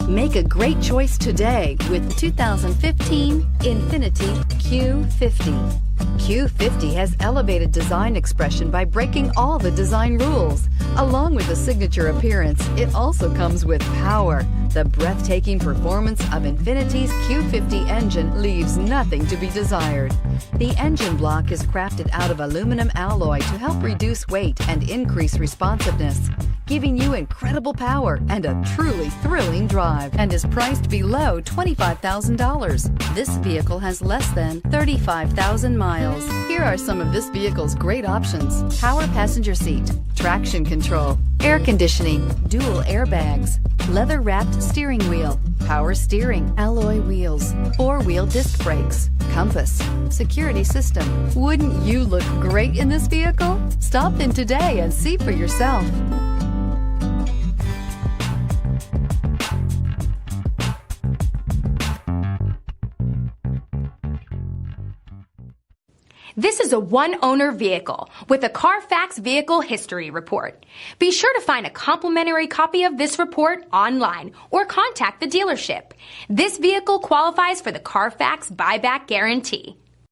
Make a great choice today with the 2015 INFINITI Q50. Q50 has elevated design expression by breaking all the design rules. Along with the signature appearance, it also comes with power. The breathtaking performance of INFINITI's Q50 engine leaves nothing to be desired. The engine block is crafted out of aluminum alloy to help reduce weight and increase responsiveness, giving you incredible power and a truly thrilling drive, and is priced below $25,000. This vehicle has less than 35,000 miles. Here are some of this vehicle's great options: power passenger seat, traction control, air conditioning, dual airbags, leather-wrapped steering wheel, power steering, alloy wheels, four-wheel disc brakes, compass, security system. Wouldn't you look great in this vehicle? Stop in today and see for yourself. This is a one-owner vehicle with a Carfax Vehicle History Report. Be sure to find a complimentary copy of this report online or contact the dealership. This vehicle qualifies for the Carfax Buyback Guarantee.